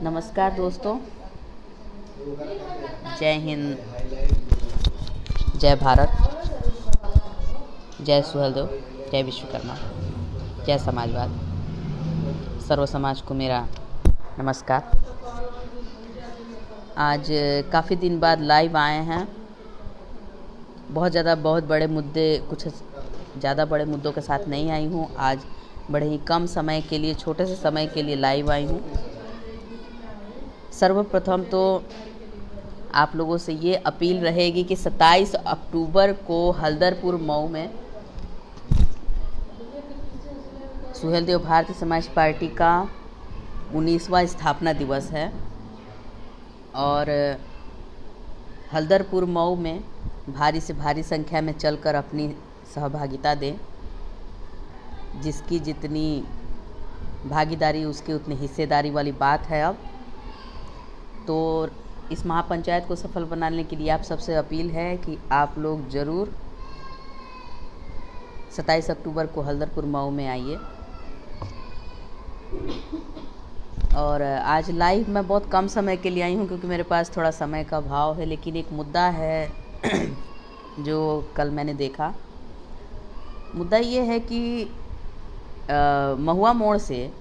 नमस्कार दोस्तों, जय हिंद, जय भारत, जय सुहेलदेव, जय विश्वकर्मा, जय समाजवाद। सर्व समाज को मेरा नमस्कार। आज काफ़ी दिन बाद लाइव आए हैं। बहुत बड़े मुद्दे, कुछ ज़्यादा बड़े मुद्दों के साथ नहीं आई हूँ। आज बड़े ही कम समय के लिए, छोटे से समय के लिए लाइव आई हूँ। सर्वप्रथम तो आप लोगों से ये अपील रहेगी कि 27 अक्टूबर को हल्दरपुर मऊ में सुहेलदेव भारतीय समाज पार्टी का 19वां स्थापना दिवस है और हल्दरपुर मऊ में भारी से भारी संख्या में चलकर अपनी सहभागिता दें। जिसकी जितनी भागीदारी उसकी उतनी हिस्सेदारी वाली बात है। अब तो इस महापंचायत को सफल बनाने के लिए आप सबसे अपील है कि आप लोग ज़रूर 27 अक्टूबर को हल्दरपुर मऊ में आइए। और आज लाइव मैं बहुत कम समय के लिए आई हूँ क्योंकि मेरे पास थोड़ा समय का अभाव है, लेकिन एक मुद्दा है जो कल मैंने देखा। मुद्दा ये है कि महुआ मोड़ से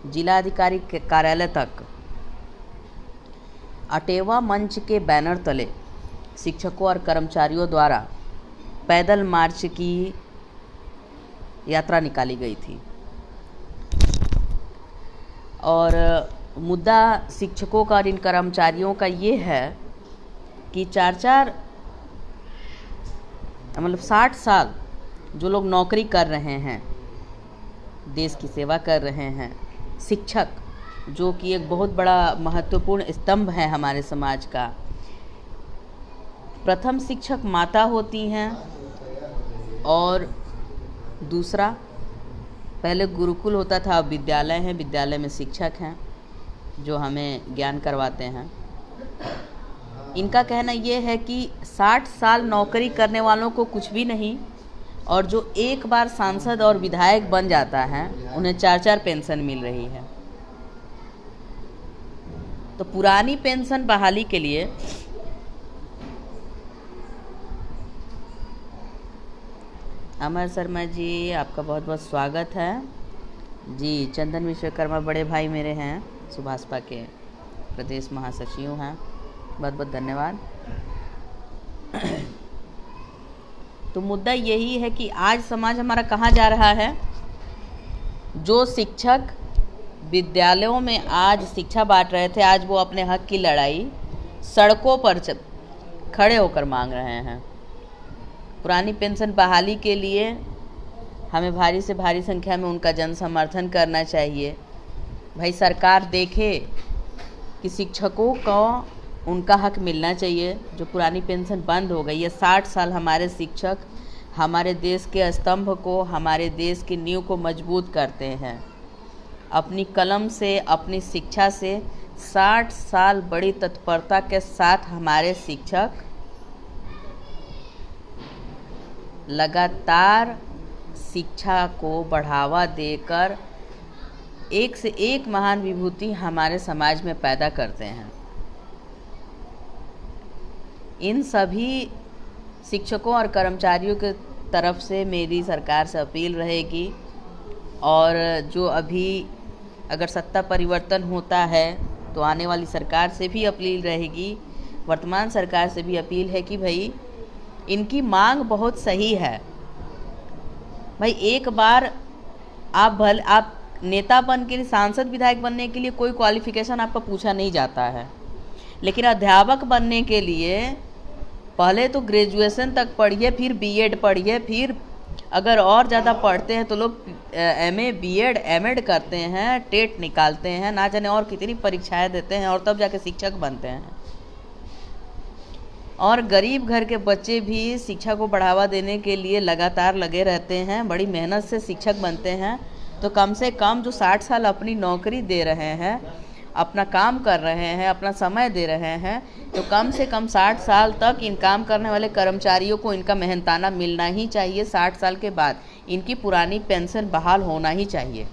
जिलाधिकारी के कार्यालय तक अटेवा मंच के बैनर तले शिक्षकों और कर्मचारियों द्वारा पैदल मार्च की यात्रा निकाली गई थी। और मुद्दा शिक्षकों का और इन कर्मचारियों का ये है कि 60 साल जो लोग नौकरी कर रहे हैं, देश की सेवा कर रहे हैं, शिक्षक जो कि एक बहुत बड़ा महत्वपूर्ण स्तंभ है हमारे समाज का। प्रथम शिक्षक माता होती हैं और दूसरा, पहले गुरुकुल होता था, अब विद्यालय है। विद्यालय में शिक्षक हैं जो हमें ज्ञान करवाते हैं। इनका कहना ये है कि 60 साल नौकरी करने वालों को कुछ भी नहीं, और जो एक बार सांसद और विधायक बन जाता है उन्हें 4-4 पेंशन मिल रही है। तो पुरानी पेंशन बहाली के लिए अमर शर्मा जी, आपका बहुत बहुत स्वागत है जी। चंदन विश्वकर्मा बड़े भाई मेरे हैं, सुभाषपा के प्रदेश महासचिव हैं, बहुत बहुत धन्यवाद। तो मुद्दा यही है कि आज समाज हमारा कहाँ जा रहा है। जो शिक्षक विद्यालयों में आज शिक्षा बांट रहे थे, आज वो अपने हक की लड़ाई सड़कों पर खड़े होकर मांग रहे हैं। पुरानी पेंशन बहाली के लिए हमें भारी से भारी संख्या में उनका जन समर्थन करना चाहिए। भाई सरकार देखे कि शिक्षकों को उनका हक मिलना चाहिए। जो पुरानी पेंशन बंद हो गई है, 60 साल हमारे शिक्षक हमारे देश के स्तंभ को, हमारे देश की नींव को मजबूत करते हैं। अपनी कलम से, अपनी शिक्षा से 60 साल बड़ी तत्परता के साथ हमारे शिक्षक लगातार शिक्षा को बढ़ावा देकर एक से एक महान विभूति हमारे समाज में पैदा करते हैं। इन सभी शिक्षकों और कर्मचारियों के तरफ से मेरी सरकार से अपील रहेगी, और जो अभी अगर सत्ता परिवर्तन होता है तो आने वाली सरकार से भी अपील रहेगी, वर्तमान सरकार से भी अपील है कि भाई इनकी मांग बहुत सही है। भाई एक बार आप नेता बन के, सांसद विधायक बनने के लिए कोई क्वालिफिकेशन आपका पूछा नहीं जाता है, लेकिन अध्यापक बनने के लिए पहले तो ग्रेजुएशन तक पढ़िए, फिर बीएड पढ़िए, फिर अगर और ज़्यादा पढ़ते हैं तो लोग एमए, बीएड, एमएड करते हैं, टेट निकालते हैं, ना जाने और कितनी परीक्षाएं देते हैं, और तब जाके शिक्षक बनते हैं। और गरीब घर के बच्चे भी शिक्षा को बढ़ावा देने के लिए लगातार लगे रहते हैं, बड़ी मेहनत से शिक्षक बनते हैं। तो कम से कम जो 60 साल अपनी नौकरी दे रहे हैं, अपना काम कर रहे हैं, अपना समय दे रहे हैं, तो कम से कम 60 साल तक इन काम करने वाले कर्मचारियों को इनका मेहनताना मिलना ही चाहिए। 60 साल के बाद इनकी पुरानी पेंशन बहाल होना ही चाहिए।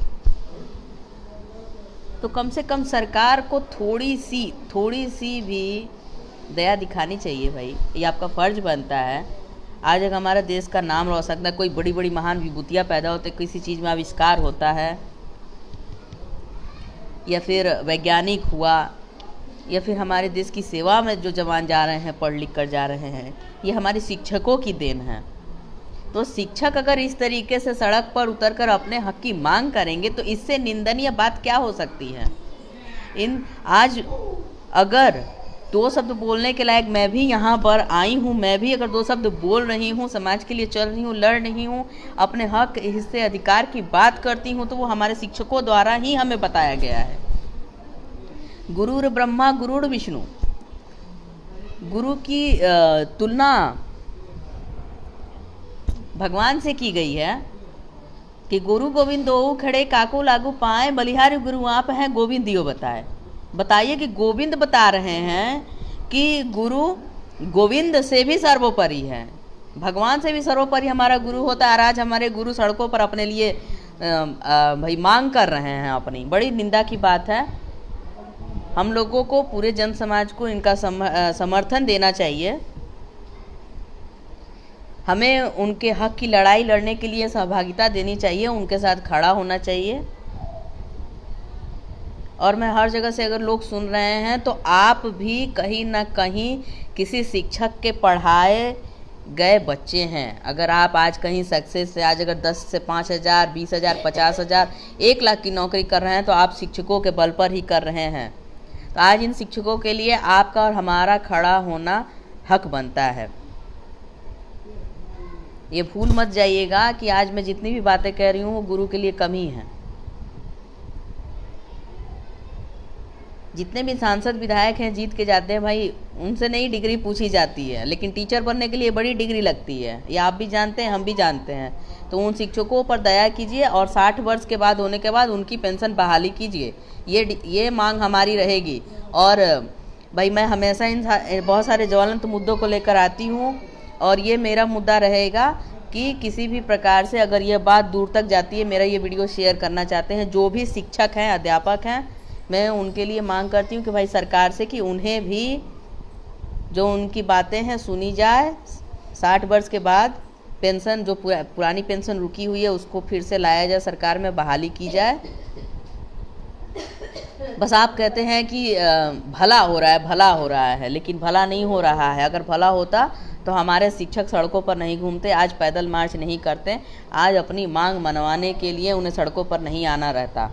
तो कम से कम सरकार को थोड़ी सी भी दया दिखानी चाहिए भाई। ये आपका फ़र्ज बनता है। आज अगर हमारा देश का नाम रोशन सकता है, कोई बड़ी बड़ी महान विभूतियाँ पैदा होते, किसी चीज़ में आविष्कार होता है, या फिर वैज्ञानिक हुआ, या फिर हमारे देश की सेवा में जो जवान जा रहे हैं, पढ़ लिख कर जा रहे हैं, ये हमारे शिक्षकों की देन है। तो शिक्षक अगर इस तरीके से सड़क पर उतरकर अपने हक की मांग करेंगे तो इससे निंदनीय बात क्या हो सकती है। आज अगर 2 शब्द बोलने के लायक मैं भी यहाँ पर आई हूँ, मैं भी अगर 2 शब्द बोल रही हूँ, समाज के लिए चल रही हूँ, लड़ रही हूँ, अपने हक हिस्से अधिकार की बात करती हूँ, तो वो हमारे शिक्षकों द्वारा ही हमें बताया गया है। गुरुर ब्रह्मा गुरुर विष्णु, गुरु की तुलना भगवान से की गई है कि गुरु गोविंद दो खड़े काको लागू पाए, बलिहारी गुरु आप हैं गोविंद दियो बताए। बताइए कि गोविंद बता रहे हैं कि गुरु गोविंद से भी सर्वोपरि है, भगवान से भी सर्वोपरि हमारा गुरु होता है। और आज हमारे गुरु सड़कों पर अपने लिए भाई मांग कर रहे हैं अपनी। बड़ी निंदा की बात है। हम लोगों को, पूरे जन समाज को इनका समर्थन देना चाहिए। हमें उनके हक की लड़ाई लड़ने के लिए सहभागिता देनी चाहिए, उनके साथ खड़ा होना चाहिए। और मैं हर जगह से, अगर लोग सुन रहे हैं तो आप भी कहीं ना कहीं किसी शिक्षक के पढ़ाए गए बच्चे हैं। अगर आप आज कहीं सक्सेस से, आज अगर 10 से 5,000, 20,000, 50,000, 1 लाख की नौकरी कर रहे हैं तो आप शिक्षकों के बल पर ही कर रहे हैं। तो आज इन शिक्षकों के लिए आपका और हमारा खड़ा होना हक बनता है। ये भूल मत जाइएगा कि आज मैं जितनी भी बातें कह रही हूँ वो गुरु के लिए कम ही है। जितने भी सांसद विधायक हैं जीत के जाते हैं भाई, उनसे नहीं डिग्री पूछी जाती है, लेकिन टीचर बनने के लिए बड़ी डिग्री लगती है। ये आप भी जानते हैं, हम भी जानते हैं। तो उन शिक्षकों पर दया कीजिए और 60 वर्ष के बाद होने के बाद उनकी पेंशन बहाली कीजिए। ये मांग हमारी रहेगी। और भाई मैं हमेशा इन बहुत सारे ज्वलंत मुद्दों को लेकर आती हूँ और ये मेरा मुद्दा रहेगा कि किसी भी प्रकार से अगर ये बात दूर तक जाती है, मेरा ये वीडियो शेयर करना चाहते हैं जो भी शिक्षक हैं, अध्यापक हैं, मैं उनके लिए मांग करती हूँ कि भाई सरकार से कि उन्हें भी जो उनकी बातें हैं सुनी जाए। 60 वर्ष के बाद पेंशन, जो पुरानी पेंशन रुकी हुई है, उसको फिर से लाया जाए, सरकार में बहाली की जाए। बस आप कहते हैं कि भला हो रहा है, भला हो रहा है, लेकिन भला नहीं हो रहा है। अगर भला होता तो हमारे शिक्षक सड़कों पर नहीं घूमते, आज पैदल मार्च नहीं करते, आज अपनी मांग मनवाने के लिए उन्हें सड़कों पर नहीं आना रहता।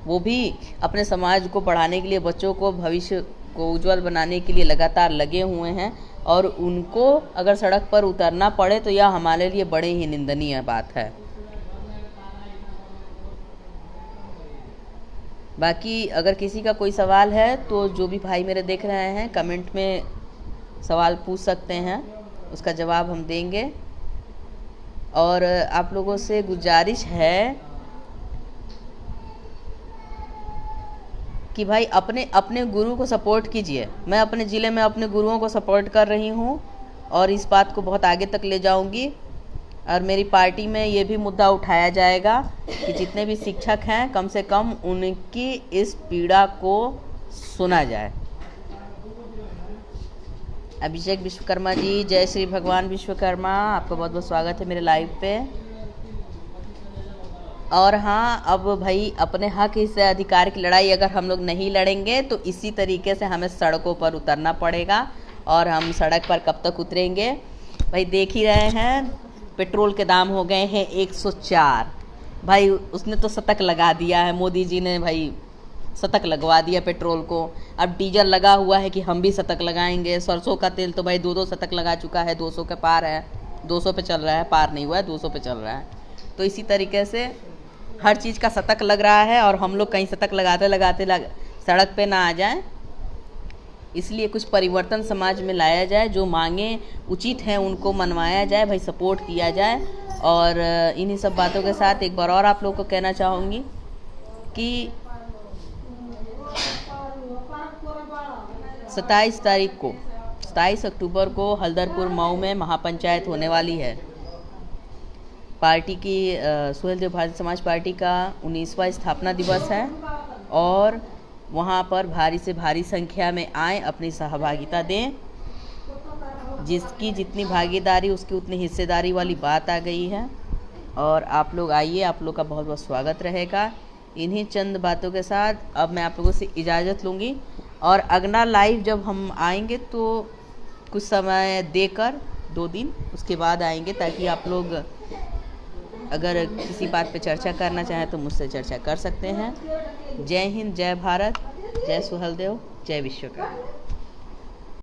वो भी अपने समाज को पढ़ाने के लिए, बच्चों को, भविष्य को उज्जवल बनाने के लिए लगातार लगे हुए हैं। और उनको अगर सड़क पर उतरना पड़े तो यह हमारे लिए बड़े ही निंदनीय बात है। बाकी अगर किसी का कोई सवाल है तो जो भी भाई मेरे देख रहे हैं कमेंट में सवाल पूछ सकते हैं, उसका जवाब हम देंगे। और आप लोगों से गुजारिश है कि भाई अपने गुरु को सपोर्ट कीजिए। मैं अपने ज़िले में अपने गुरुओं को सपोर्ट कर रही हूँ और इस बात को बहुत आगे तक ले जाऊँगी। और मेरी पार्टी में ये भी मुद्दा उठाया जाएगा कि जितने भी शिक्षक हैं कम से कम उनकी इस पीड़ा को सुना जाए। अभिषेक विश्वकर्मा जी, जय श्री भगवान विश्वकर्मा, आपका बहुत बहुत स्वागत है मेरे लाइव पे। और हाँ, अब भाई अपने हक हिस्से अधिकार की लड़ाई अगर हम लोग नहीं लड़ेंगे तो इसी तरीके से हमें सड़कों पर उतरना पड़ेगा। और हम सड़क पर कब तक उतरेंगे भाई, देख ही रहे हैं, पेट्रोल के दाम हो गए हैं 104। भाई उसने तो शतक लगा दिया है, मोदी जी ने भाई शतक लगवा दिया पेट्रोल को। अब डीजल लगा हुआ है कि हम भी शतक लगाएंगे। सरसों का तेल तो भाई 2-2 शतक लगा चुका है, 200 के पार है, 200 पे चल रहा है, पार नहीं हुआ है, 200 पे चल रहा है। तो इसी तरीके से हर चीज़ का शतक लग रहा है और हम लोग कहीं शतक लगाते लगाते सड़क पे ना आ जाएं। इसलिए कुछ परिवर्तन समाज में लाया जाए, जो मांगे उचित हैं उनको मनवाया जाए, भाई सपोर्ट किया जाए। और इन्हीं सब बातों के साथ एक बार और आप लोगों को कहना चाहूँगी कि 27 अक्टूबर को हल्दरपुर मऊ में महापंचायत होने वाली है। पार्टी की सुहेलदेव भारतीय समाज पार्टी का 19वां स्थापना दिवस है और वहाँ पर भारी से भारी संख्या में आएँ, अपनी सहभागिता दें। जिसकी जितनी भागीदारी उसकी उतनी हिस्सेदारी वाली बात आ गई है। और आप लोग आइए, आप लोग का बहुत बहुत स्वागत रहेगा। इन्हीं चंद बातों के साथ अब मैं आप लोगों से इजाज़त लूँगी, और अगला लाइव जब हम आएंगे तो कुछ समय देकर 2 दिन उसके बाद आएंगे, ताकि आप लोग अगर किसी बात पे चर्चा करना चाहें तो मुझसे चर्चा कर सकते हैं। जय हिंद, जय भारत, जय सुहेलदेव, जय विश्वकर्मा।